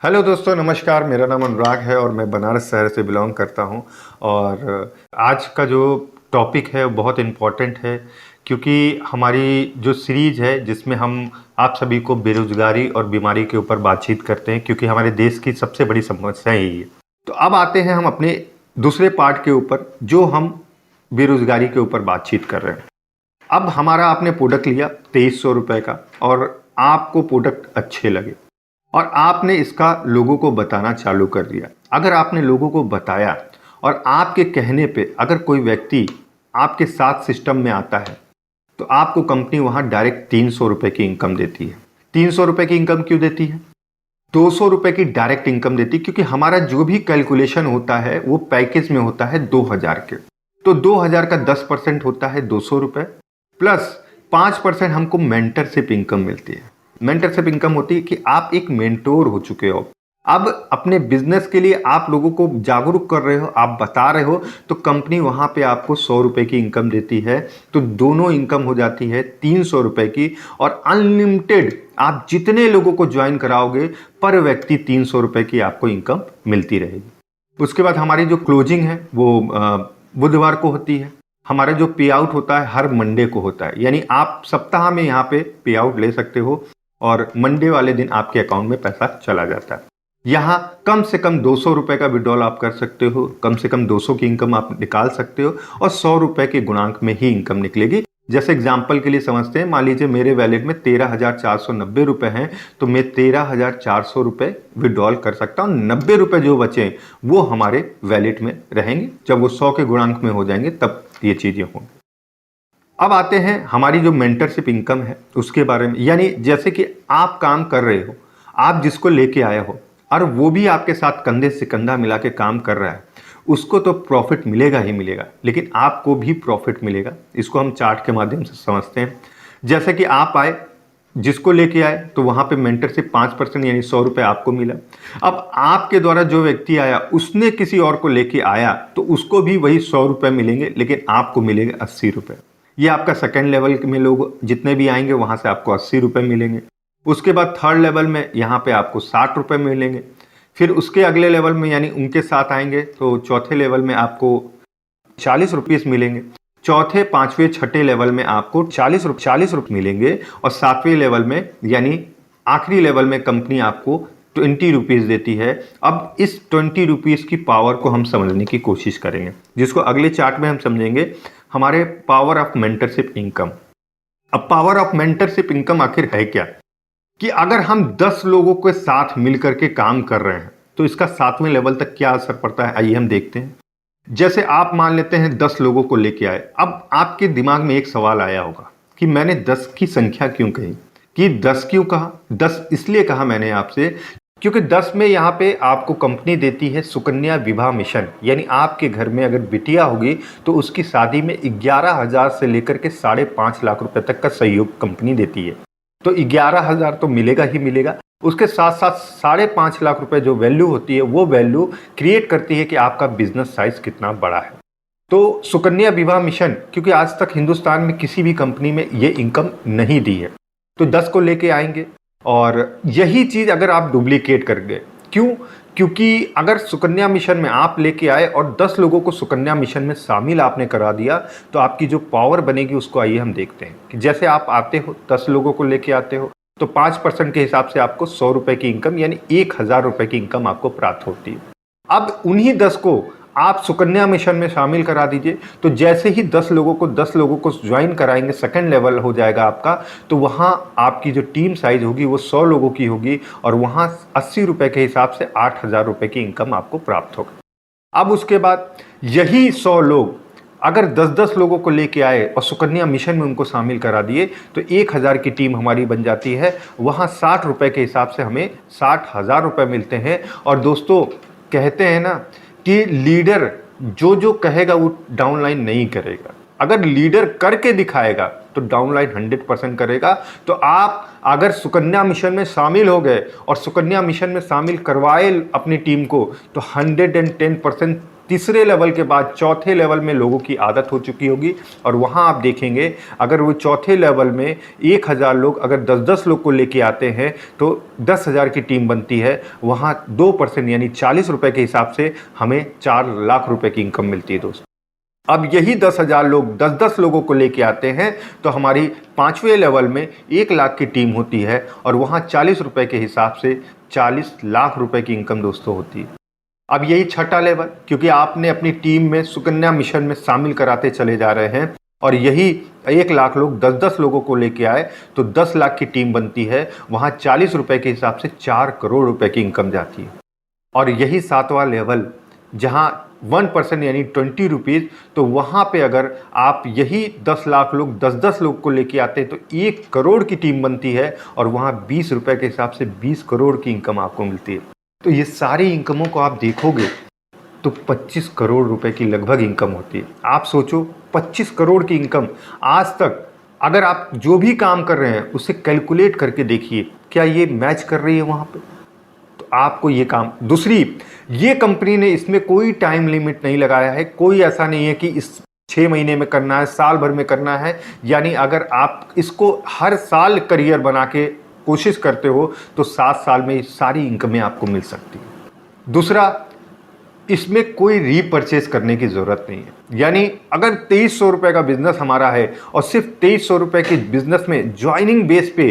Hello दोस्तों, नमस्कार। मेरा नाम अनुराग है और मैं बनारस शहर से बिलोंग करता हूं। और आज का जो टॉपिक है वो बहुत इम्पोर्टेंट है, क्योंकि हमारी जो सीरीज है जिसमें हम आप सभी को बेरोजगारी और बीमारी के ऊपर बातचीत करते हैं, क्योंकि हमारे देश की सबसे बड़ी समस्या यही है। तो अब आते हैं हम अपने दूसरे पार्ट के ऊपर, जो हम बेरोजगारी के ऊपर बातचीत कर रहे हैं। अब हमारा आपने प्रोडक्ट लिया 2300 रुपये का, और आपको प्रोडक्ट अच्छे लगे और आपने इसका लोगों को बताना चालू कर दिया। अगर आपने लोगों को बताया और आपके कहने पे अगर कोई व्यक्ति आपके साथ सिस्टम में आता है, तो आपको कंपनी वहां डायरेक्ट 300 रुपये की इनकम देती है। 300 रुपये की इनकम क्यों देती है? 200 रुपये की डायरेक्ट इनकम देती है, क्योंकि हमारा जो भी कैलकुलेशन होता है वो पैकेज में होता है 2000 के। तो 2000 का 10% होता है 200 रुपये, प्लस 5% हमको मेंटरशिप इनकम मिलती है। मेंटरशिप इनकम होती है कि आप एक मेंटोर हो चुके हो। अब अपने बिजनेस के लिए आप लोगों को जागरूक कर रहे हो, आप बता रहे हो, तो कंपनी वहां पे आपको 100 रुपये की इनकम देती है। तो दोनों इनकम हो जाती है 300 रुपये की, और अनलिमिटेड आप जितने लोगों को ज्वाइन कराओगे पर व्यक्ति 300 रुपये की आपको इनकम मिलती रहेगी। उसके बाद हमारी जो क्लोजिंग है वो बुधवार को होती है। हमारा जो पे आउट होता है हर मंडे को होता है, यानी आप सप्ताह में यहाँ पे पे आउट ले सकते हो और मंडे वाले दिन आपके अकाउंट में पैसा चला जाता है। यहाँ कम से कम 200 रुपये का विड्रॉल आप कर सकते हो, कम से कम 200 की इनकम आप निकाल सकते हो, और 100 रुपये के गुणांक में ही इनकम निकलेगी। जैसे एग्जाम्पल के लिए समझते हैं, मान लीजिए मेरे वैलेट में 13,490 रुपये हैं, तो मैं 13,400 रुपये विड्रॉल कर सकता हूँ। 90 रुपये जो बचे वो हमारे वैलेट में रहेंगे। जब वो 100 के गुणांक में हो जाएंगे तब ये चीज़ें होंगी। अब आते हैं हमारी जो मेंटरशिप इनकम है उसके बारे में। यानी जैसे कि आप काम कर रहे हो, आप जिसको लेके आए हो और वो भी आपके साथ कंधे से कंधा मिला के काम कर रहा है, उसको तो प्रॉफिट मिलेगा ही मिलेगा, लेकिन आपको भी प्रॉफिट मिलेगा। इसको हम चार्ट के माध्यम से समझते हैं। जैसे कि आप आए, जिसको लेके आए, तो वहां पे मेंटरशिप 5% यानी 100 रुपये आपको मिला। अब आपके द्वारा जो व्यक्ति आया उसने किसी और को लेके आया, तो उसको भी वही 100 रुपये मिलेंगे, लेकिन आपको मिलेंगे 80 रुपये। ये आपका सेकंड लेवल में लोग जितने भी आएंगे वहां से आपको 80 रुपये मिलेंगे। उसके बाद थर्ड लेवल में यहाँ पे आपको 60 रुपये मिलेंगे। फिर उसके अगले लेवल में यानी उनके साथ आएंगे तो चौथे लेवल में आपको 40 रुपये मिलेंगे। चौथे, पांचवें, छठे लेवल में आपको 40 रुपये मिलेंगे, और सातवें लेवल में यानी आखिरी लेवल में कंपनी आपको 20 रुपीज़ देती है। अब इस 20 रुपीज़ की पावर को हम समझने की कोशिश करेंगे, जिसको अगले चार्ट में हम समझेंगे, हमारे पावर ऑफ मेंटरशिप इनकम। अब पावर ऑफ मेंटरशिप इनकम आखिर है क्या? कि अगर हम 10 लोगों के साथ मिलकर के काम कर रहे हैं तो इसका 7वें लेवल तक क्या असर पड़ता है, आइए हम देखते हैं। जैसे आप मान लेते हैं 10 लोगों को लेके आए। अब आपके दिमाग में एक सवाल आया होगा कि मैंने 10 की संख्या क्यों कही, कि 10 क्यों कहा? 10 इसलिए कहा मैंने आपसे क्योंकि 10 में यहाँ पे आपको कंपनी देती है सुकन्या विवाह मिशन। यानी आपके घर में अगर बिटिया होगी तो उसकी शादी में 11,000 से लेकर के 5.5 लाख रुपए तक का सहयोग कंपनी देती है। तो 11,000 तो मिलेगा ही मिलेगा, उसके साथ साथ 5.5 लाख रुपए जो वैल्यू होती है वो वैल्यू क्रिएट करती है कि आपका बिजनेस साइज कितना बड़ा है। तो सुकन्या विवाह मिशन, क्योंकि आज तक हिंदुस्तान में किसी भी कंपनी में ये इनकम नहीं दी है, तो 10 को लेके आएंगे। और यही चीज अगर आप डुप्लीकेट कर गए, क्यों? क्योंकि अगर सुकन्या मिशन में आप लेके आए और 10 लोगों को सुकन्या मिशन में शामिल आपने करा दिया, तो आपकी जो पावर बनेगी उसको आइए हम देखते हैं। कि जैसे आप आते हो, 10 लोगों को लेके आते हो, तो 5% के हिसाब से आपको 100 रुपए की इनकम यानी 1000 रुपए की इनकम आपको प्राप्त होती है। अब उन्हीं 10 को आप सुकन्या मिशन में शामिल करा दीजिए, तो जैसे ही 10 लोगों को ज्वाइन कराएंगे, सेकंड लेवल हो जाएगा आपका, तो वहां आपकी जो टीम साइज होगी वो 100 लोगों की होगी, और वहां 80 रुपए के हिसाब से 8,000 रुपए की इनकम आपको प्राप्त होगा। अब उसके बाद यही 100 लोग अगर 10-10 लोगों को लेके आए और सुकन्या मिशन में उनको शामिल करा दिए, तो 1,000 की टीम हमारी बन जाती है। वहां 60 रुपए के हिसाब से हमें 60,000 रुपए मिलते हैं। और दोस्तों, कहते हैं ना कि लीडर जो कहेगा वो डाउनलाइन नहीं करेगा, अगर लीडर करके दिखाएगा तो डाउनलाइन 100% करेगा। तो आप अगर सुकन्या मिशन में शामिल हो गए और सुकन्या मिशन में शामिल करवाए अपनी टीम को, तो 110% तीसरे लेवल के बाद चौथे लेवल में लोगों की आदत हो चुकी होगी और वहाँ आप देखेंगे अगर वो चौथे लेवल में 1000 लोग अगर 10-10 लोग को लेके आते हैं तो 10,000 की टीम बनती है। वहाँ 2% यानी 40 रुपये के हिसाब से हमें 4 लाख रुपए की इनकम मिलती है दोस्तों। अब यही 10,000 लोग 10-10 लोगों को लेके आते हैं तो हमारी 5वें लेवल में 1 लाख की टीम होती है और वहाँ 40 रुपये के हिसाब से 40 लाख रुपए की इनकम दोस्तों होती है। अब यही छठा लेवल, क्योंकि आपने अपनी टीम में सुकन्या मिशन में शामिल कराते चले जा रहे हैं और यही 1 लाख लोग 10-10 लोगों को लेके आए तो 10 लाख की टीम बनती है। वहाँ 40 रुपये के हिसाब से 4 करोड़ रुपए की इनकम जाती है। और यही 7वां लेवल जहाँ 1% यानी 20 रुपीज़, तो वहाँ पे अगर आप यही 10 लाख लोग 10-10 लोग को लेके आते हैं तो 1 करोड़ की टीम बनती है और वहाँ 20 रुपये के हिसाब से 20 करोड़ की इनकम आपको मिलती है। तो ये सारी इनकमों को आप देखोगे तो 25 करोड़ रुपए की लगभग इनकम होती है। आप सोचो 25 करोड़ की इनकम आज तक अगर आप जो भी काम कर रहे हैं उसे कैलकुलेट करके देखिए क्या ये मैच कर रही है वहाँ पे। तो आपको ये काम, दूसरी ये कंपनी ने इसमें कोई टाइम लिमिट नहीं लगाया है। कोई ऐसा नहीं है कि इस 6 महीने में करना है, साल भर में करना है। यानी अगर आप इसको हर साल करियर बना के कोशिश करते हो तो 7 साल में सारी इनकमें आपको मिल सकती है। दूसरा, इसमें कोई रीपरचेज करने की ज़रूरत नहीं है। यानी अगर 2300 रुपये का बिजनेस हमारा है और सिर्फ 2300 रुपये के बिजनेस में ज्वाइनिंग बेस पे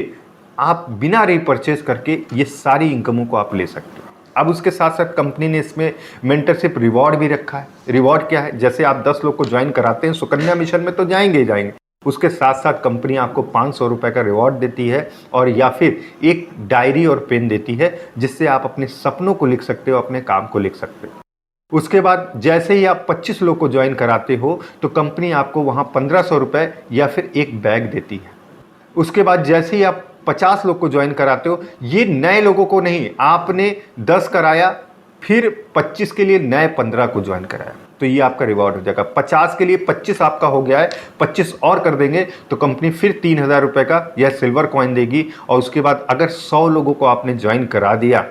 आप बिना रीपरचेज करके ये सारी इनकमों को आप ले सकते हो। अब उसके साथ साथ कंपनी ने इसमें मेंटरशिप रिवॉर्ड भी रखा है। रिवॉर्ड क्या है? जैसे आप 10 लोग को ज्वाइन कराते हैं सुकन्या मिशन में तो जाएंगे ही जाएंगे, उसके साथ साथ कंपनी आपको 500 रुपये का रिवॉर्ड देती है और या फिर एक डायरी और पेन देती है जिससे आप अपने सपनों को लिख सकते हो, अपने काम को लिख सकते हो। उसके बाद जैसे ही आप 25 लोग को ज्वाइन कराते हो तो कंपनी आपको वहाँ 1500 रुपये या फिर एक बैग देती है। उसके बाद जैसे ही आप 50 लोग को ज्वाइन कराते हो, ये नए लोगों को नहीं, आपने 10 कराया फिर 25 के लिए नए 15 को ज्वाइन कराया तो ये आपका रिवॉर्ड हो जाएगा। 50 के लिए 25 आपका हो गया है, 25 और कर देंगे तो कंपनी फिर 3000 रुपये का यह सिल्वर कॉइन देगी। और उसके बाद अगर 100 लोगों को आपने ज्वाइन करा दिया,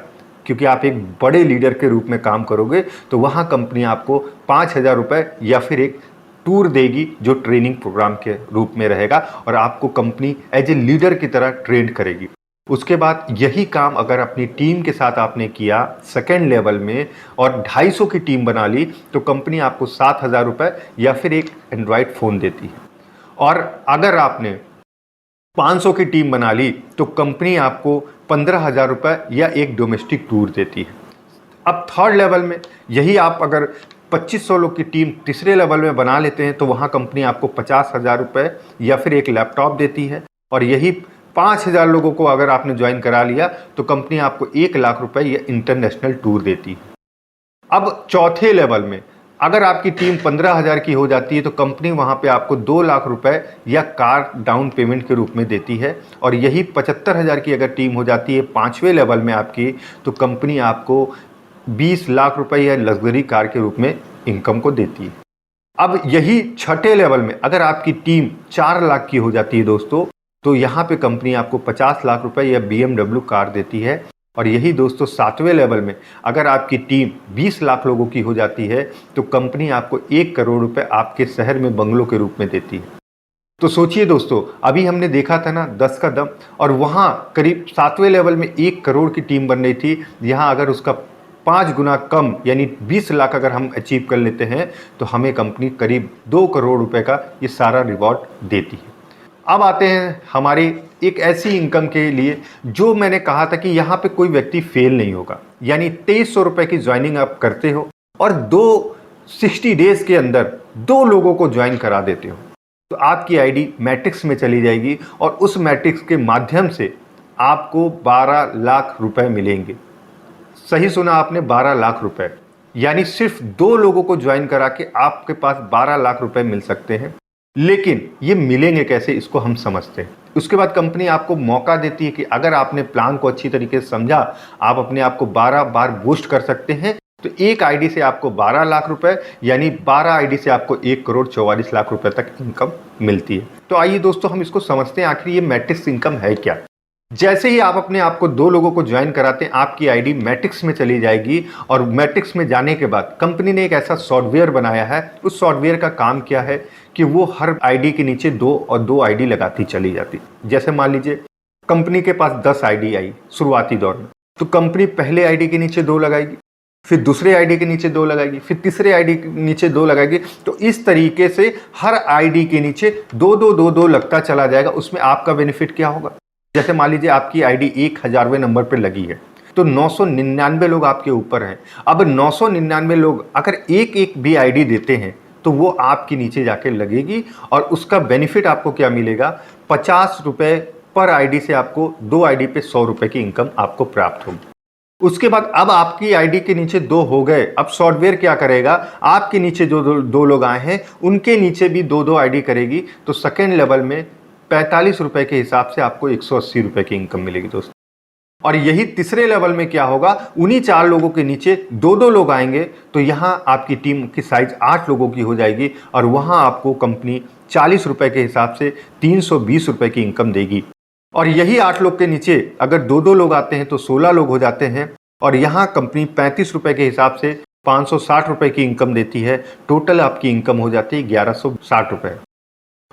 क्योंकि आप एक बड़े लीडर के रूप में काम करोगे, तो वहाँ कंपनी आपको 5000 रुपये या फिर एक टूर देगी जो ट्रेनिंग प्रोग्राम के रूप में रहेगा और आपको कंपनी एज ए लीडर की तरह ट्रेन करेगी। उसके बाद यही काम अगर अपनी टीम के साथ आपने किया सेकेंड लेवल में और 250 की टीम बना ली तो कंपनी आपको 7000 रुपये या फिर एक एंड्रॉयड फ़ोन देती है। और अगर आपने 500 की टीम बना ली तो कंपनी आपको 15,000 रुपये या एक डोमेस्टिक टूर देती है। अब थर्ड लेवल में यही आप अगर 2500 लोग की टीम तीसरे लेवल में बना लेते हैं तो वहाँ कंपनी आपको 50,000 रुपये या फिर एक लैपटॉप देती है। और यही 5000 लोगों को अगर आपने ज्वाइन करा लिया तो कंपनी आपको 1 लाख रुपए या इंटरनेशनल टूर देती है। अब चौथे लेवल में अगर आपकी टीम 15,000 की हो जाती है तो कंपनी वहाँ पे आपको 2 लाख रुपए या कार डाउन पेमेंट के रूप में देती है। और यही 75,000 की अगर टीम हो जाती है 5वें लेवल में आपकी, तो कंपनी आपको 20 लाख रुपए या लग्जरी कार के रूप में इनकम को देती है। अब यही छठे लेवल में अगर आपकी टीम 4 लाख की हो जाती है दोस्तों, तो यहाँ पे कंपनी आपको 50 लाख रुपए या BMW कार देती है। और यही दोस्तों 7वें लेवल में अगर आपकी टीम 20 लाख लोगों की हो जाती है तो कंपनी आपको 1 करोड़ रुपए आपके शहर में बंगलों के रूप में देती है। तो सोचिए दोस्तों, अभी हमने देखा था ना 10 का दम, और वहाँ करीब 7वें लेवल में 1 करोड़ की टीम बन रही थी। यहाँ अगर उसका 5 गुना कम यानी 20 लाख अगर हम अचीव कर लेते हैं तो हमें कंपनी करीब 2 करोड़ रुपए का ये सारा रिवॉर्ड देती है। अब आते हैं हमारी एक ऐसी इनकम के लिए जो मैंने कहा था कि यहाँ पे कोई व्यक्ति फेल नहीं होगा। यानी 2300 रुपये की ज्वाइनिंग आप करते हो और 60 डेज के अंदर 2 लोगों को ज्वाइन करा देते हो तो आपकी आईडी मैट्रिक्स में चली जाएगी और उस मैट्रिक्स के माध्यम से आपको 12 लाख रुपए मिलेंगे। सही सुना आपने, 12 लाख रुपए। यानी सिर्फ 2 लोगों को ज्वाइन करा के आपके पास 12 लाख रुपए मिल सकते हैं। लेकिन ये मिलेंगे कैसे, इसको हम समझते हैं। उसके बाद कंपनी आपको मौका देती है कि अगर आपने प्लान को अच्छी तरीके से समझा, आप अपने आप को 12 बार बूस्ट कर सकते हैं। तो एक आईडी से आपको 12 लाख रुपए यानी 12 आईडी से आपको 1 करोड़ 44 लाख रुपए तक इनकम मिलती है। तो आइए दोस्तों हम इसको समझते हैं, आखिर ये मैट्रिक्स इनकम है क्या। जैसे ही आप अपने आप को 2 लोगों को ज्वाइन कराते हैं, आपकी आईडी मैट्रिक्स में चली जाएगी और मैट्रिक्स में जाने के बाद कंपनी ने एक ऐसा सॉफ्टवेयर बनाया है। उस सॉफ्टवेयर का काम क्या है कि वो हर आईडी के नीचे 2 और 2 आईडी लगाती चली जाती। जैसे मान लीजिए कंपनी के पास 10 आईडी आई शुरुआती दौर में, तो कंपनी पहले आईडी के नीचे 2 लगाएगी, फिर दूसरे आईडी के नीचे 2 लगाएगी, फिर तीसरे आईडी के नीचे 2 लगाएगी। तो इस तरीके से हर आईडी के नीचे 2-2 लगता चला जाएगा। उसमें आपका बेनिफिट क्या होगा? जैसे मान लीजिए आपकी आईडी 1000वें नंबर पर लगी है, तो 999 लोग आपके ऊपर हैं। अब 999 लोग अगर एक एक भी आईडी देते हैं तो वो आपके नीचे जाके लगेगी और उसका बेनिफिट आपको क्या मिलेगा? 50 रुपये पर आईडी से आपको 2 आईडी पे 100 रुपये की इनकम आपको प्राप्त होगी। उसके बाद अब आपकी आईडी के नीचे 2 हो गए। अब सॉफ्टवेयर क्या करेगा? आपके नीचे जो 2 लोग आए हैं उनके नीचे भी 2-2 आईडी करेगी। तो सेकेंड लेवल में 45 रुपये के हिसाब से आपको 180 रुपये की इनकम मिलेगी दोस्तों। और यही तीसरे लेवल में क्या होगा? उन्हीं 4 लोगों के नीचे 2-2 लोग आएंगे, तो यहाँ आपकी टीम की साइज 8 लोगों की हो जाएगी और वहाँ आपको कंपनी 40 रुपये के हिसाब से 320 रुपये की इनकम देगी। और यही 8 लोग के नीचे अगर 2-2 लोग आते हैं तो 16 लोग हो जाते हैं और यहाँ कंपनी 35 रुपये के हिसाब से 560 रुपये की इनकम देती है। टोटल आपकी इनकम हो जाती है 1160 रुपये।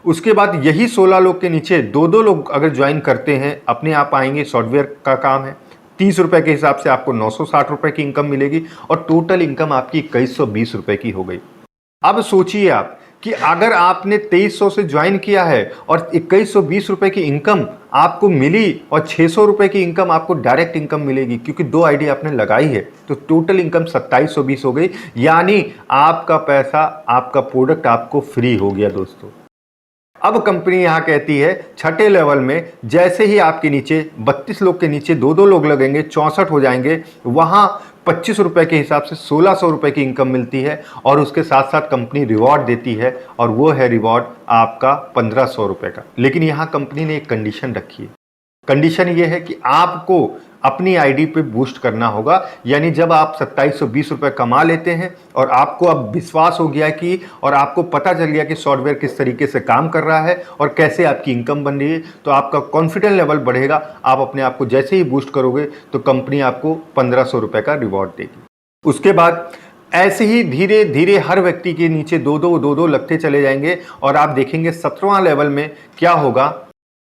उसके बाद यही 16 लोग के नीचे 2-2 लोग अगर ज्वाइन करते हैं, अपने आप आएंगे। सॉफ्टवेयर का काम है। 30 रुपये के हिसाब से आपको 960 रुपये की इनकम मिलेगी और टोटल इनकम आपकी 2120 रुपये की हो गई। अब सोचिए आप कि अगर आपने 2300 से ज्वाइन किया है और 2120 रुपये की इनकम आपको मिली और 600 रुपये की इनकम आपको डायरेक्ट इनकम मिलेगी क्योंकि 2 आईडी आपने लगाई है, तो टोटल इनकम 2720 हो गई। यानी आपका पैसा, आपका प्रोडक्ट आपको फ्री हो गया दोस्तों। अब कंपनी यहाँ कहती है छठे लेवल में जैसे ही आपके नीचे 32 लोग के नीचे 2-2 लोग लगेंगे, 64 हो जाएंगे, वहाँ 25 रुपये के हिसाब से 1600 रुपये की इनकम मिलती है और उसके साथ साथ कंपनी रिवॉर्ड देती है और वो है रिवॉर्ड आपका 1500 रुपये का। लेकिन यहाँ कंपनी ने एक कंडीशन रखी है। कंडीशन ये है कि आपको अपनी आईडी पे बूस्ट करना होगा। यानी जब आप 2720 रुपये कमा लेते हैं और आपको अब विश्वास हो गया कि और आपको पता चल गया कि सॉफ्टवेयर किस तरीके से काम कर रहा है और कैसे आपकी इनकम बन रही है, तो आपका कॉन्फिडेंस लेवल बढ़ेगा। आप अपने आप को जैसे ही बूस्ट करोगे तो कंपनी आपको 1500 रुपये का रिवॉर्ड देगी। उसके बाद ऐसे ही धीरे धीरे हर व्यक्ति के नीचे 2-2 लगते चले जाएंगे और आप देखेंगे 17वां लेवल में क्या होगा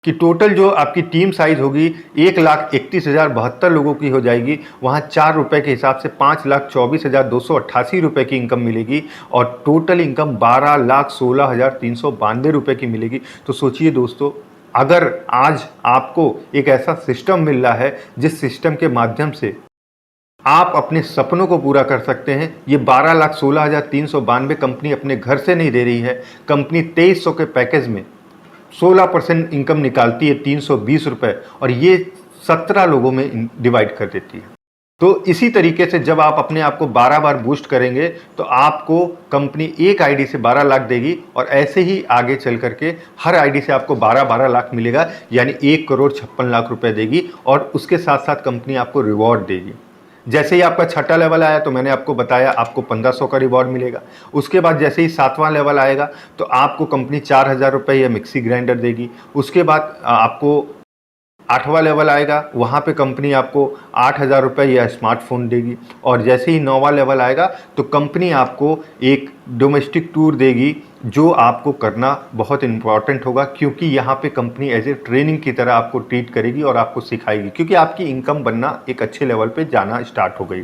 कि टोटल जो आपकी टीम साइज होगी 1,31,072 लोगों की हो जाएगी। वहाँ 4 रुपये के हिसाब से 5,24,288 रुपये की इनकम मिलेगी और टोटल इनकम 12,16,392 रुपये की मिलेगी। तो सोचिए दोस्तों, अगर आज आपको एक ऐसा सिस्टम मिल रहा है जिस सिस्टम के माध्यम से आप अपने सपनों को पूरा कर सकते हैं। ये 12,16,392 कंपनी अपने घर से नहीं दे रही है। कंपनी 2300 के पैकेज में 16% इनकम निकालती है, 320 रुपये, और ये 17 लोगों में डिवाइड कर देती है। तो इसी तरीके से जब आप अपने आप को 12 बार बूस्ट करेंगे तो आपको कंपनी एक आईडी से 12 लाख देगी और ऐसे ही आगे चल करके हर आईडी से आपको 12-12 लाख मिलेगा, यानी 1,56,00,000 रुपये देगी और उसके साथ साथ कंपनी आपको रिवॉर्ड देगी। जैसे ही आपका छठा लेवल आया तो मैंने आपको बताया आपको 1500 का रिवॉर्ड मिलेगा। उसके बाद जैसे ही 7वां लेवल आएगा तो आपको कंपनी 4,000 रुपये या मिक्सी ग्राइंडर देगी। उसके बाद आपको 8वां लेवल आएगा, वहाँ पे कंपनी आपको 8,000 रुपये या स्मार्टफोन देगी। और जैसे ही 9वां लेवल आएगा तो कंपनी आपको एक डोमेस्टिक टूर देगी जो आपको करना बहुत इम्पॉर्टेंट होगा, क्योंकि यहाँ पे कंपनी एज ए ट्रेनिंग की तरह आपको ट्रीट करेगी और आपको सिखाएगी, क्योंकि आपकी इनकम बनना एक अच्छे लेवल पे जाना स्टार्ट हो गई।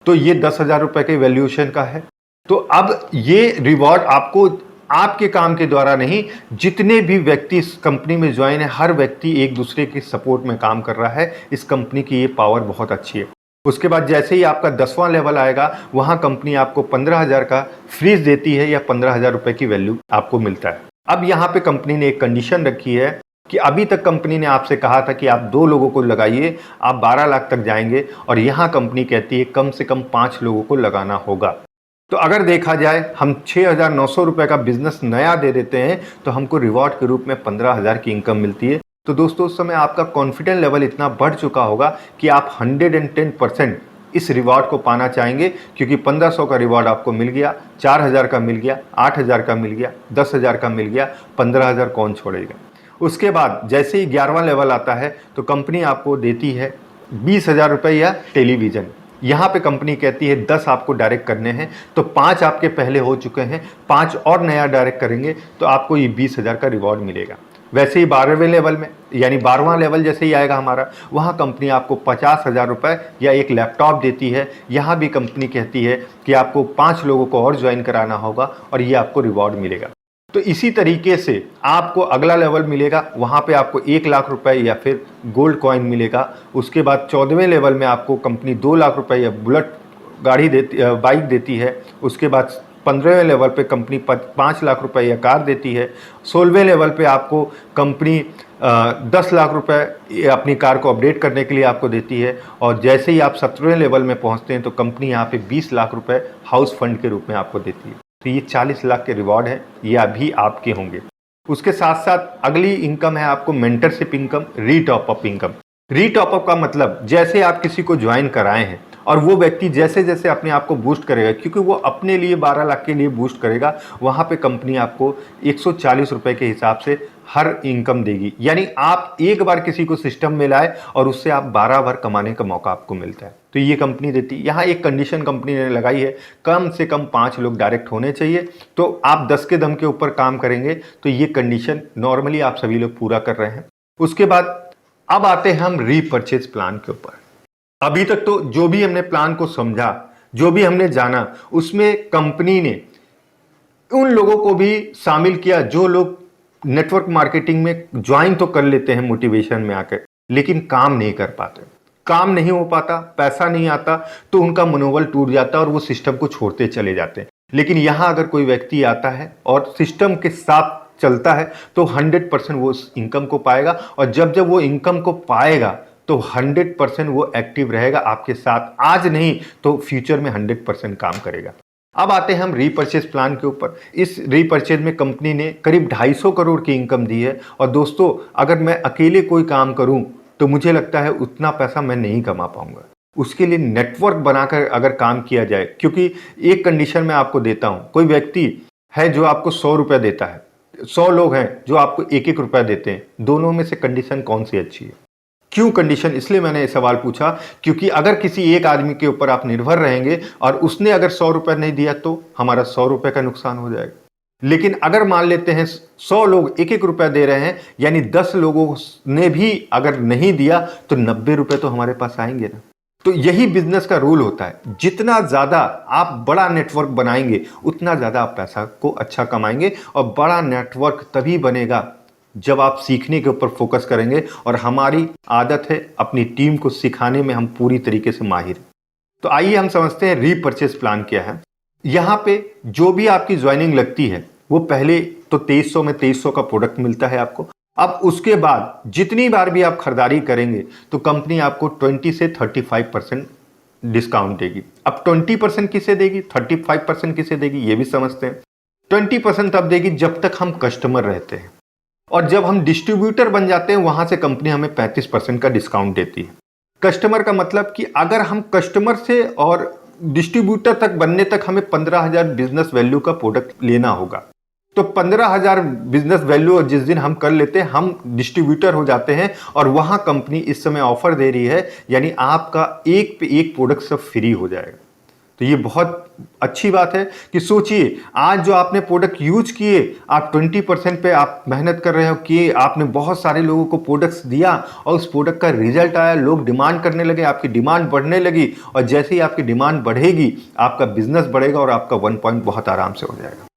तो ये 10,000 रुपये के वैल्यूएशन का है। तो अब ये रिवॉर्ड आपको आपके काम के द्वारा नहीं, जितने भी व्यक्ति इस कंपनी में ज्वाइन है हर व्यक्ति एक दूसरे के सपोर्ट में काम कर रहा है। इस कंपनी की ये पावर बहुत अच्छी है। उसके बाद जैसे ही आपका 10वां लेवल आएगा वहाँ कंपनी आपको 15,000 का फ्रीज देती है या 15,000 रुपये की वैल्यू आपको मिलता है। अब यहाँ पे कंपनी ने एक कंडीशन रखी है कि अभी तक कंपनी ने आपसे कहा था कि आप 2 लोगों को लगाइए, आप 12 लाख तक जाएंगे, और यहाँ कंपनी कहती है कम से कम 5 लोगों को लगाना होगा। तो अगर देखा जाए हम 6,900 रुपये का बिजनेस नया दे देते हैं तो हमको रिवॉर्ड के रूप में 15,000 की इनकम मिलती है। तो दोस्तों उस समय आपका कॉन्फिडेंस लेवल इतना बढ़ चुका होगा कि आप 110% इस रिवॉर्ड को पाना चाहेंगे, क्योंकि 1500 का रिवॉर्ड आपको मिल गया, 4,000 का मिल गया, 8,000 का मिल गया, 10,000 का मिल गया, 15,000 कौन छोड़ेगा। उसके बाद जैसे ही 11वां लेवल आता है तो कंपनी आपको देती है 20,000 रुपये या टेलीविज़न। यहाँ पे कंपनी कहती है 10 आपको डायरेक्ट करने हैं, तो 5 आपके पहले हो चुके हैं, 5 और नया डायरेक्ट करेंगे तो आपको ये 20,000 का रिवॉर्ड मिलेगा। वैसे ही 12वें लेवल में, यानी 12वां लेवल जैसे ही आएगा हमारा, वहाँ कंपनी आपको 50,000 रुपये या एक लैपटॉप देती है। यहाँ भी कंपनी कहती है कि आपको 5 लोगों को और ज्वाइन कराना होगा और ये आपको रिवॉर्ड मिलेगा। तो इसी तरीके से आपको अगला लेवल मिलेगा, वहाँ पे आपको 1,00,000 रुपए या फिर गोल्ड कॉइन मिलेगा। उसके बाद 14वें लेवल में आपको कंपनी 2,00,000 रुपए या बुलेट गाड़ी देती, बाइक देती है। उसके बाद 15वें लेवल पे कंपनी 5,00,000 रुपए या कार देती है। 16वें लेवल पे आपको कंपनी 10,00,000 रुपए अपनी कार को अपडेट करने के लिए आपको देती है। और जैसे ही आप 17वें लेवल में पहुंचते हैं तो कंपनी यहाँ पे 20,00,000 रुपए हाउस फंड के रूप में आपको देती है। तो ये 40,00,000 के रिवॉर्ड है, ये अभी आपके होंगे। उसके साथ साथ अगली इनकम है आपको mentorship income, re-top-up income. Re-top-up का मतलब जैसे आप किसी को ज्वाइन कराए हैं और वो व्यक्ति जैसे जैसे अपने आप को बूस्ट करेगा, क्योंकि वो अपने लिए 12 लाख के लिए बूस्ट करेगा, वहाँ पे कंपनी आपको 140 रुपये के हिसाब से हर इनकम देगी। यानी आप एक बार किसी को सिस्टम में लाए और उससे आप 12 बार कमाने का मौका आपको मिलता है। तो ये कंपनी देती है। यहाँ एक कंडीशन कंपनी ने लगाई है, कम से कम 5 लोग डायरेक्ट होने चाहिए। तो आप 10 के दम के ऊपर काम करेंगे तो ये कंडीशन नॉर्मली आप सभी लोग पूरा कर रहे हैं। उसके बाद अब आते हैं हम रीपरचेज प्लान के ऊपर। अभी तक तो जो भी हमने प्लान को समझा, जो भी हमने जाना, उसमें कंपनी ने उन लोगों को भी शामिल किया जो लोग नेटवर्क मार्केटिंग में ज्वाइन तो कर लेते हैं मोटिवेशन में आकर, लेकिन काम नहीं कर पाते। काम नहीं हो पाता, पैसा नहीं आता, तो उनका मनोबल टूट जाता है और वो सिस्टम को छोड़ते चले जाते हैं। लेकिन यहाँ अगर कोई व्यक्ति आता है और सिस्टम के साथ चलता है तो 100% वो उस इनकम को पाएगा। और जब जब वो इनकम को पाएगा तो 100% वो एक्टिव रहेगा आपके साथ, आज नहीं तो फ्यूचर में 100% काम करेगा। अब आते हैं हम रीपरचेज प्लान के ऊपर। इस रीपरचेज में कंपनी ने करीब 250 करोड़ की इनकम दी है। और दोस्तों, अगर मैं अकेले कोई काम करूं तो मुझे लगता है उतना पैसा मैं नहीं कमा पाऊंगा। उसके लिए नेटवर्क बनाकर अगर काम किया जाए, क्योंकि एक कंडीशन मैं आपको देता हूं, कोई व्यक्ति है जो आपको 100 रुपये देता है, 100 लोग हैं जो आपको 1-1 रुपया देते हैं, दोनों में से कंडीशन कौन सी अच्छी है? क्यों कंडीशन? इसलिए मैंने ये सवाल पूछा क्योंकि अगर किसी एक आदमी के ऊपर आप निर्भर रहेंगे और उसने अगर 100 रुपये नहीं दिया तो हमारा 100 रुपये का नुकसान हो जाएगा। लेकिन अगर मान लेते हैं 100 लोग 1-1 रुपया दे रहे हैं, यानी 10 लोगों ने भी अगर नहीं दिया तो 90 रुपये तो हमारे पास आएंगे ना। तो यही बिजनेस का रूल होता है, जितना ज़्यादा आप बड़ा नेटवर्क बनाएंगे उतना ज़्यादा आप पैसा को अच्छा कमाएंगे। और बड़ा नेटवर्क तभी बनेगा जब आप सीखने के ऊपर फोकस करेंगे। और हमारी आदत है अपनी टीम को सिखाने में, हम पूरी तरीके से माहिर। तो आइए हम समझते हैं रीपरचेज प्लान क्या है। यहाँ पे जो भी आपकी ज्वाइनिंग लगती है वो पहले तो 2300 में 2300 का प्रोडक्ट मिलता है आपको। अब उसके बाद जितनी बार भी आप खरीदारी करेंगे तो कंपनी आपको 20 से 35% डिस्काउंट देगी। अब 20% किसे देगी, 35% किसे देगी, ये भी समझते हैं। 20% तब देगी जब तक हम कस्टमर रहते हैं, और जब हम डिस्ट्रीब्यूटर बन जाते हैं वहां से कंपनी हमें 35% का डिस्काउंट देती है। कस्टमर का मतलब कि अगर हम कस्टमर से और डिस्ट्रीब्यूटर तक बनने तक हमें 15,000 बिजनेस वैल्यू का प्रोडक्ट लेना होगा, तो 15,000 बिजनेस वैल्यू और जिस दिन हम कर लेते हैं हम डिस्ट्रीब्यूटर हो जाते हैं। और वहां कंपनी इस समय ऑफर दे रही है, यानी आपका एक पे एक प्रोडक्ट सब फ्री हो जाएगा। तो ये बहुत अच्छी बात है कि सोचिए, आज जो आपने प्रोडक्ट यूज किए, आप 20% पे आप मेहनत कर रहे हो कि आपने बहुत सारे लोगों को प्रोडक्ट्स दिया और उस प्रोडक्ट का रिजल्ट आया, लोग डिमांड करने लगे, आपकी डिमांड बढ़ने लगी। और जैसे ही आपकी डिमांड बढ़ेगी आपका बिजनेस बढ़ेगा और आपका 1 पॉइंट बहुत आराम से हो जाएगा।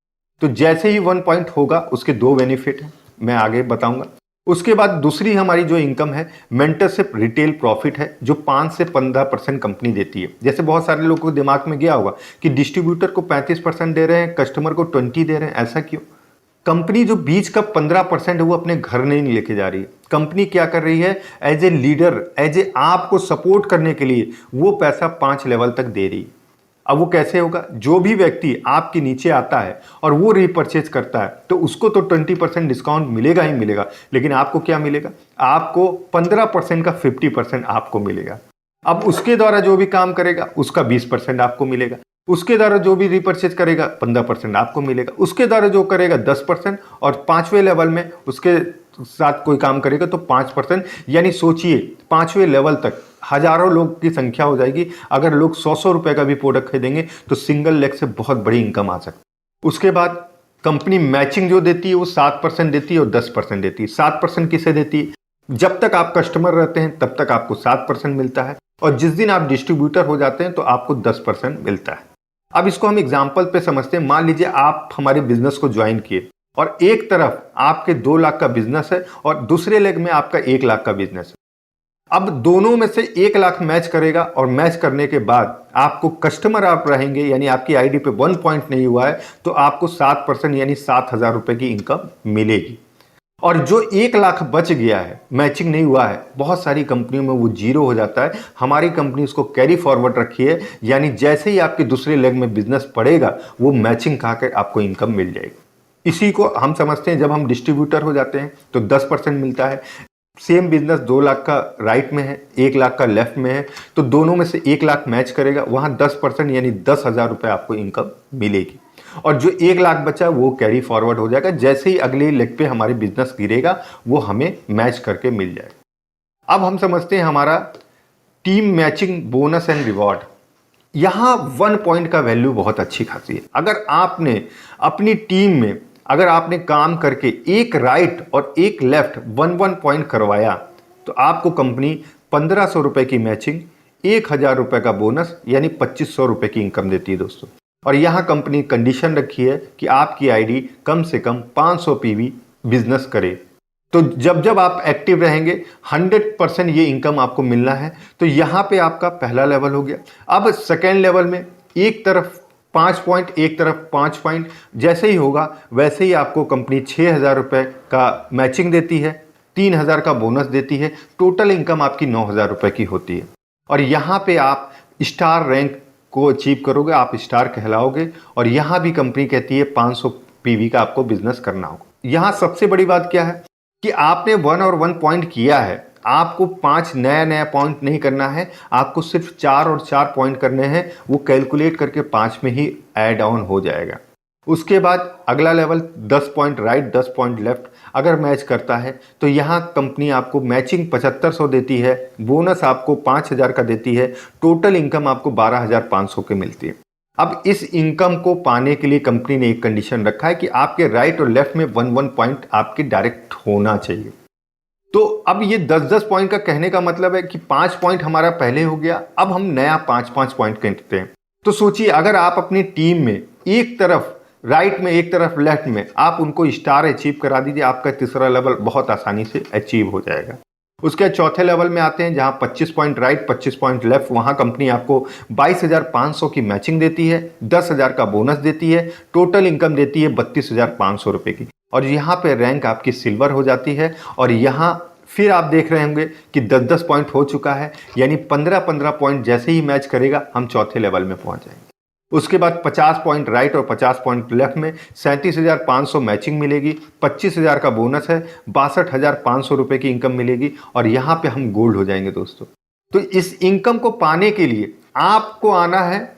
तो जैसे ही 1 पॉइंट होगा उसके 2 बेनिफिट हैं, मैं आगे बताऊंगा। उसके बाद दूसरी हमारी जो इनकम है मेंटरशिप रिटेल प्रॉफिट है, जो 5 से 15% कंपनी देती है। जैसे बहुत सारे लोगों को दिमाग में गया होगा कि डिस्ट्रीब्यूटर को 35% दे रहे हैं, कस्टमर को 20 दे रहे हैं, ऐसा क्यों? कंपनी जो बीच का 15% है वो अपने घर नहीं लेके जा रही है। कंपनी क्या कर रही है, as a leader, as a आपको सपोर्ट करने के लिए वो पैसा 5 लेवल तक दे रही है। अब वो कैसे होगा? जो भी व्यक्ति आपके नीचे आता है और वो रीपरचेज करता है तो उसको तो 20% डिस्काउंट मिलेगा ही मिलेगा, लेकिन आपको क्या मिलेगा? आपको 15% का 50% आपको मिलेगा। अब उसके द्वारा जो भी काम करेगा उसका 20% आपको मिलेगा, उसके द्वारा जो भी रीपरचेज करेगा 15% आपको मिलेगा, उसके द्वारा जो करेगा 10%, और 5वें लेवल में उसके साथ कोई काम करेगा तो 5%, यानी सोचिए 5वें लेवल तक हजारों लोग की संख्या हो जाएगी। अगर लोग 100-100 रुपए का भी प्रोडक्ट खरीदेंगे तो सिंगल लेग से बहुत बड़ी इनकम आ सकती है। उसके बाद कंपनी मैचिंग जो देती है वो 7% देती है और 10% देती है। 7% किसे देती है? जब तक आप कस्टमर रहते हैं तब तक आपको 7% मिलता है, और जिस दिन आप डिस्ट्रीब्यूटर हो जाते हैं तो आपको 10% मिलता है। अब इसको हम एग्जाम्पल पे समझते हैं। मान लीजिए आप हमारे बिजनेस को ज्वाइन किए और एक तरफ आपके 2 लाख का बिजनेस है और दूसरे लेग में आपका 1 लाख का बिजनेस है। अब दोनों में से 1 लाख मैच करेगा और मैच करने के बाद आपको कस्टमर आप रहेंगे, यानी आपकी आईडी पे 1 पॉइंट नहीं हुआ है तो आपको 7% यानी 7,000 रुपए की इनकम मिलेगी। और जो 1 लाख बच गया है, मैचिंग नहीं हुआ है, बहुत सारी कंपनियों में वो जीरो हो जाता है। हमारी कंपनी उसको कैरी फॉरवर्ड रखी है, यानी जैसे ही आपके दूसरे लेग में बिजनेस पड़ेगा वो मैचिंग खा के आपको इनकम मिल जाएगी। इसी को हम समझते हैं जब हम डिस्ट्रीब्यूटर हो जाते हैं तो 10% मिलता है। सेम बिजनेस 2 लाख का राइट में है, 1 लाख का लेफ्ट में है, तो दोनों में से 1 लाख मैच करेगा, वहां 10% यानी 10,000 रुपए आपको इनकम मिलेगी। और जो 1 लाख बचा वो कैरी फॉरवर्ड हो जाएगा, जैसे ही अगले लेग पे हमारे बिजनेस गिरेगा वो हमें मैच करके मिल जाएगा। अब हम समझते हैं हमारा team matching bonus and reward. यहां 1 पॉइंट का वैल्यू बहुत अच्छी खासी है। अगर आपने अपनी टीम में अगर आपने काम करके एक राइट और एक लेफ्ट 1-1 पॉइंट करवाया तो आपको कंपनी 1,500 रुपए की मैचिंग, 1,000 रुपए का बोनस यानी 2,500 रुपए की इनकम देती है दोस्तों। और यहां कंपनी कंडीशन रखी है कि आपकी आईडी कम से कम 500 पीवी बिजनेस करे। तो जब जब आप एक्टिव रहेंगे 100% ये इनकम आपको मिलना है। तो यहां पे आपका पहला लेवल हो गया। अब सेकेंड लेवल में एक तरफ 5 पॉइंट, एक तरफ 5 पॉइंट, जैसे ही होगा वैसे ही आपको कंपनी 6,000 रुपए का मैचिंग देती है, 3,000 का बोनस देती है। टोटल इनकम आपकी 9,000 रुपए की होती है। और यहाँ पे आप स्टार रैंक को अचीव करोगे, आप स्टार कहलाओगे। और यहाँ भी कंपनी कहती है 500 पीवी का आपको बिजनेस करना होगा। यहाँ सबसे बड़ी बात क्या है कि आपने 1 और 1 पॉइंट किया है, आपको 5 नया पॉइंट नहीं करना है, आपको सिर्फ 4 और 4 पॉइंट करने हैं। वो कैलकुलेट करके 5 में ही ऐड ऑन हो जाएगा। उसके बाद अगला level 10 point right, 10 point left अगर मैच करता है तो यहाँ कंपनी आपको मैचिंग 7,500 देती है, बोनस आपको 5,000 का देती है, टोटल इनकम आपको 12,500 की मिलती है। अब इस इनकम को पाने के लिए कंपनी ने एक कंडीशन रखा है कि आपके राइट और लेफ्ट में 1-1 पॉइंट आपके डायरेक्ट होना चाहिए। तो अब ये 10-10 पॉइंट का कहने का मतलब है कि 5 पॉइंट हमारा पहले हो गया, अब हम नया 5-5 पॉइंट कहते हैं। तो सोचिए अगर आप अपनी टीम में एक तरफ राइट में एक तरफ लेफ्ट में आप उनको स्टार अचीव करा दीजिए, आपका तीसरा लेवल बहुत आसानी से अचीव हो जाएगा। उसके चौथे लेवल में आते हैं जहां 25 पॉइंट राइट, 25 पॉइंट लेफ्ट। वहां कंपनी आपको 22,500 की मैचिंग देती है, 10,000 का बोनस देती है, टोटल इनकम देती है 32,500 रुपए की। और यहाँ पे रैंक आपकी सिल्वर हो जाती है। और यहाँ फिर आप देख रहे होंगे कि 10-10 पॉइंट हो चुका है, यानी 15-15 पॉइंट जैसे ही मैच करेगा हम चौथे लेवल में पहुंच जाएंगे। उसके बाद 50 पॉइंट राइट और 50 पॉइंट लेफ्ट में 37,500 मैचिंग मिलेगी, 25,000 का बोनस है, 62,500 रुपए की इनकम मिलेगी। और यहाँ पे हम गोल्ड हो जाएंगे दोस्तों। तो इस इनकम को पाने के लिए आपको आना है,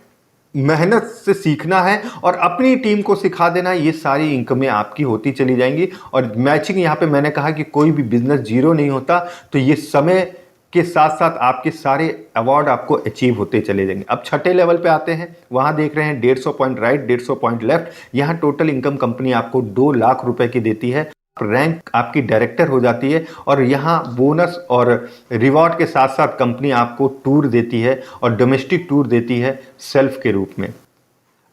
मेहनत से सीखना है और अपनी टीम को सिखा देना है। ये सारी इनकमें आपकी होती चली जाएंगी। और मैचिंग यहाँ पे मैंने कहा कि कोई भी बिजनेस जीरो नहीं होता, तो ये समय के साथ साथ आपके सारे अवार्ड आपको अचीव होते चले जाएंगे। अब छठे लेवल पे आते हैं, वहां देख रहे हैं 150 पॉइंट राइट, 150 पॉइंट लेफ्ट। यहाँ टोटल इनकम कंपनी आपको 2 लाख रुपए की देती है, रैंक आपकी डायरेक्टर हो जाती है। और यहाँ बोनस और रिवॉर्ड के साथ साथ कंपनी आपको टूर देती है और डोमेस्टिक टूर देती है सेल्फ के रूप में।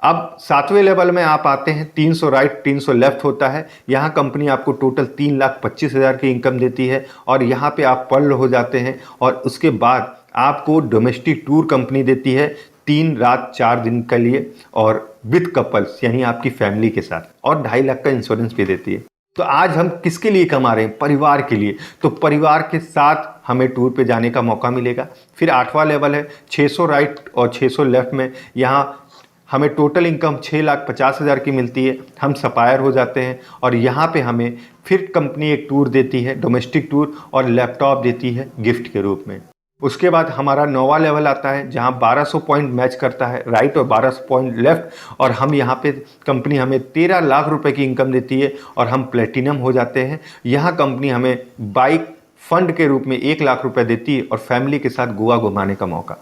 अब 7वें लेवल में आप आते हैं, 300 राइट 300 लेफ्ट होता है। यहाँ कंपनी आपको टोटल 3,25,000 की इनकम देती है। और यहाँ पे आप पर्ल हो जाते हैं। और उसके बाद आपको डोमेस्टिक टूर कंपनी देती है 3 रात 4 दिन के लिए, और विद कपल्स यानी आपकी फैमिली के साथ, और 2.5 लाख का इंश्योरेंस भी देती है। तो आज हम किसके लिए कमा रहे हैं? परिवार के लिए। तो परिवार के साथ हमें टूर पे जाने का मौका मिलेगा। फिर 8वां लेवल है 600 राइट और 600 लेफ्ट में, यहाँ हमें टोटल इनकम 6,50,000 की मिलती है। हम सपायर हो जाते हैं। और यहाँ पे हमें फिर कंपनी एक टूर देती है, डोमेस्टिक टूर, और लैपटॉप देती है गिफ्ट के रूप में। उसके बाद हमारा 9वां लेवल आता है जहां 1200 पॉइंट मैच करता है राइट और 1200 पॉइंट लेफ्ट, और हम यहां पे कंपनी हमें 13 लाख रुपए की इनकम देती है और हम प्लेटिनम हो जाते हैं। यहां कंपनी हमें बाइक फंड के रूप में 1 लाख रुपए देती है और फैमिली के साथ गोवा घुमाने का मौका।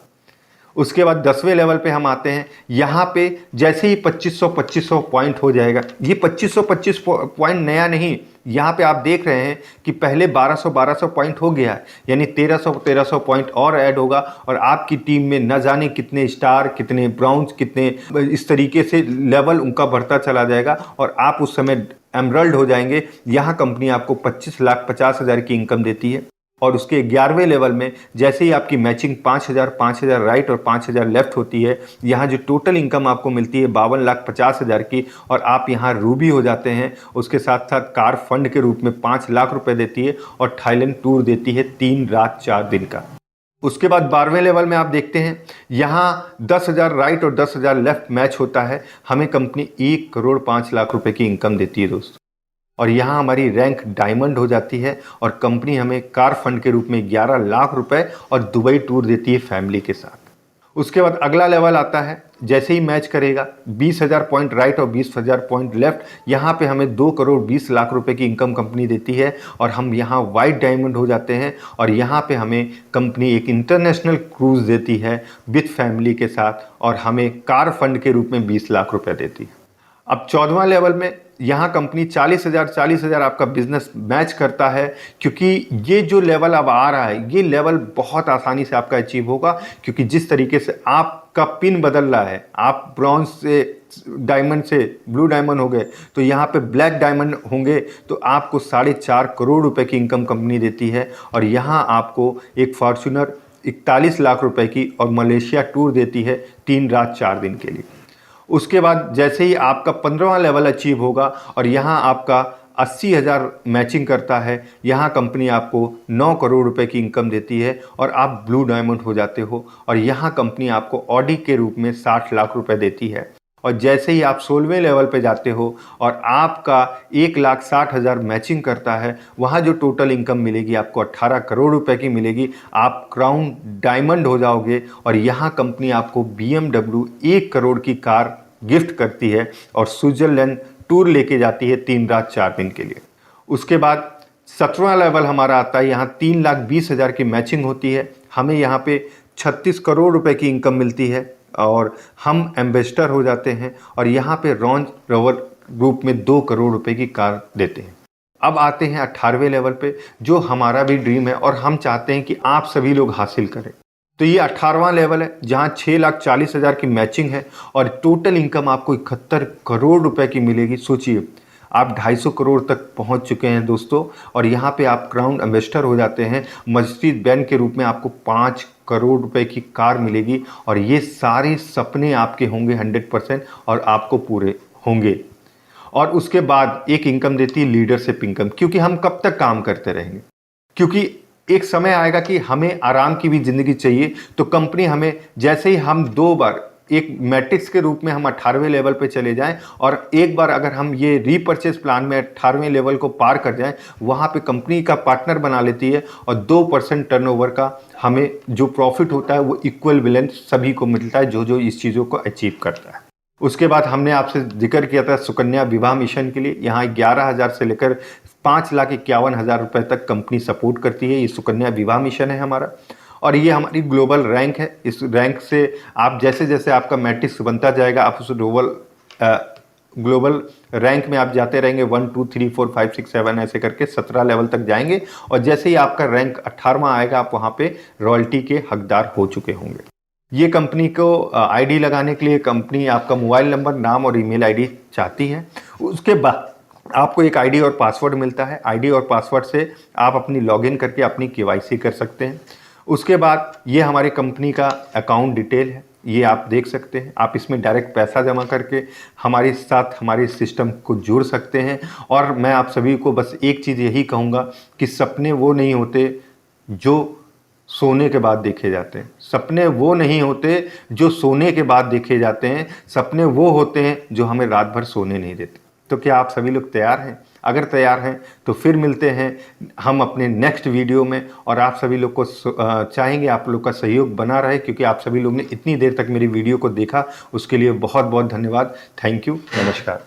उसके बाद 10वें लेवल पे हम आते हैं। यहाँ पे जैसे ही 2500 पॉइंट हो जाएगा, ये 2525 पॉइंट नया नहीं, यहाँ पे आप देख रहे हैं कि पहले 1200 पॉइंट हो गया है, यानी 1300 पॉइंट और ऐड होगा और आपकी टीम में न जाने कितने स्टार, कितने ब्राउन्स, कितने इस तरीके से लेवल उनका बढ़ता चला जाएगा और आप उस समय एमरल्ड हो जाएंगे। यहाँ कंपनी आपको 25,50,000 की इनकम देती है। और उसके 11वें लेवल में जैसे ही आपकी मैचिंग 5,000 राइट और 5,000 लेफ्ट होती है, यहाँ जो टोटल इनकम आपको मिलती है 52,50,000 की, और आप यहाँ रूबी हो जाते हैं। उसके साथ साथ कार फंड के रूप में 5 लाख रुपए देती है और थाईलैंड टूर देती है 3 रात 4 दिन का। उसके बाद 12वें लेवल में आप देखते हैं यहाँ 10,000 राइट और 10,000 लेफ्ट मैच होता है, हमें कंपनी 1,05,00,000 रुपए की इनकम देती है दोस्तों। और यहाँ हमारी रैंक डायमंड हो जाती है और कंपनी हमें कार फंड के रूप में 11 लाख रुपए और दुबई टूर देती है फैमिली के साथ। उसके बाद अगला लेवल आता है, जैसे ही मैच करेगा 20,000 पॉइंट राइट और 20,000 पॉइंट लेफ्ट, यहाँ पे हमें 2,20,00,000 रुपए की इनकम कंपनी देती है और हम यहाँ वाइट डायमंड हो जाते हैं। और यहाँ पे हमें कंपनी एक इंटरनेशनल क्रूज़ देती है विथ फैमिली के साथ और हमें कार फंड के रूप में 20 लाख रुपए देती है। अब 14वां लेवल में यहाँ कंपनी 40,000 आपका बिजनेस मैच करता है, क्योंकि ये जो लेवल अब आ रहा है ये लेवल बहुत आसानी से आपका अचीव होगा, क्योंकि जिस तरीके से आपका पिन बदल रहा है, आप ब्रॉन्ज से डायमंड से ब्लू डायमंड हो गए तो यहाँ पे ब्लैक डायमंड होंगे, तो आपको 4.5 करोड़ रुपए की इनकम कंपनी देती है। और यहाँ आपको एक फॉर्च्यूनर 41 लाख रुपए की और मलेशिया टूर देती है 3 रात 4 दिन के लिए। उसके बाद जैसे ही आपका 15वां लेवल अचीव होगा और यहाँ आपका 80,000 मैचिंग करता है, यहाँ कंपनी आपको 9 करोड़ रुपए की इनकम देती है और आप ब्लू डायमंड हो जाते हो। और यहाँ कंपनी आपको ऑडी के रूप में 60 लाख रुपए देती है। और जैसे ही आप 16वें लेवल पे जाते हो और आपका 1,60,000 मैचिंग करता है, वहाँ जो टोटल इनकम मिलेगी आपको 18 करोड़ रुपए की मिलेगी। आप क्राउन डायमंड हो जाओगे और यहाँ कंपनी आपको BMW 1 करोड़ की कार गिफ्ट करती है और स्विट्जरलैंड टूर लेके जाती है 3 रात 4 दिन के लिए। उसके बाद 17वां लेवल हमारा आता है, यहाँ 3,20,000 की मैचिंग होती है, हमें यहाँ पे 36 करोड़ रुपए की इनकम मिलती है और हम एम्बेसडर हो जाते हैं और यहाँ पे रेंज रोवर ग्रुप में 2 करोड़ रुपए की कार देते हैं। अब आते हैं 18वें लेवल पे, जो हमारा भी ड्रीम है और हम चाहते हैं कि आप सभी लोग हासिल करें। तो ये 18वां लेवल है जहाँ 6,40,000 की मैचिंग है और टोटल इनकम आपको 71 करोड़ रुपए की मिलेगी। सोचिए आप 250 करोड़ तक पहुंच चुके हैं दोस्तों, और यहाँ पे आप क्राउन एम्बेसडर हो जाते हैं। मर्सिडीज बेंज के रूप में आपको 5 करोड़ रुपए की कार मिलेगी और ये सारे सपने आपके होंगे 100% और आपको पूरे होंगे। और उसके बाद एक इनकम देती है लीडरशिप इनकम, क्योंकि हम कब तक काम करते रहेंगे, क्योंकि एक समय आएगा कि हमें आराम की भी ज़िंदगी चाहिए। तो कंपनी हमें जैसे ही हम 2 बार एक मैट्रिक्स के रूप में हम 18वें लेवल पे चले जाएं और एक बार अगर हम ये रीपर्चेस प्लान में 18वें लेवल को पार कर जाएं, वहाँ पे कंपनी का पार्टनर बना लेती है और 2% टर्नओवर का हमें जो प्रॉफिट होता है वो इक्वल बैलेंस सभी को मिलता है जो जो इस चीज़ों को अचीव करता है। उसके बाद हमने आपसे जिक्र किया था सुकन्या विवाह मिशन के लिए, यहाँ 11,000 से लेकर 5,51,000 रुपए तक कंपनी सपोर्ट करती है। ये सुकन्या विवाह मिशन है हमारा और ये हमारी ग्लोबल रैंक है। इस रैंक से आप जैसे जैसे आपका मैट्रिक्स बनता जाएगा आप उस ग्लोबल रैंक में आप जाते रहेंगे। 1 2 3 4 5 6 7 ऐसे करके 17 लेवल तक जाएंगे और जैसे ही आपका रैंक 18वां आएगा आप वहाँ पे रॉयल्टी के हकदार हो चुके होंगे। ये कंपनी को आईडी लगाने के लिए कंपनी आपका मोबाइल नंबर, नाम और ईमेल आईडी चाहती है। उसके बाद आपको एक आईडी और पासवर्ड मिलता है। आईडी और पासवर्ड से आप अपनी लॉगिन करके अपनी केवाईसी कर सकते हैं। उसके बाद ये हमारी कंपनी का अकाउंट डिटेल है, ये आप देख सकते हैं। आप इसमें डायरेक्ट पैसा जमा करके हमारे साथ हमारे सिस्टम को जुड़ सकते हैं। और मैं आप सभी को बस एक चीज़ यही कहूँगा कि सपने वो नहीं होते जो सोने के बाद देखे जाते हैं। सपने वो नहीं होते जो सोने के बाद देखे जाते हैं। सपने वो होते हैं जो हमें रात भर सोने नहीं देते। तो क्या आप सभी लोग तैयार हैं? अगर तैयार हैं तो फिर मिलते हैं हम अपने नेक्स्ट वीडियो में। और आप सभी लोग को चाहेंगे आप लोग का सहयोग बना रहे, क्योंकि आप सभी लोग ने इतनी देर तक मेरी वीडियो को देखा, उसके लिए बहुत बहुत धन्यवाद। थैंक यू, नमस्कार।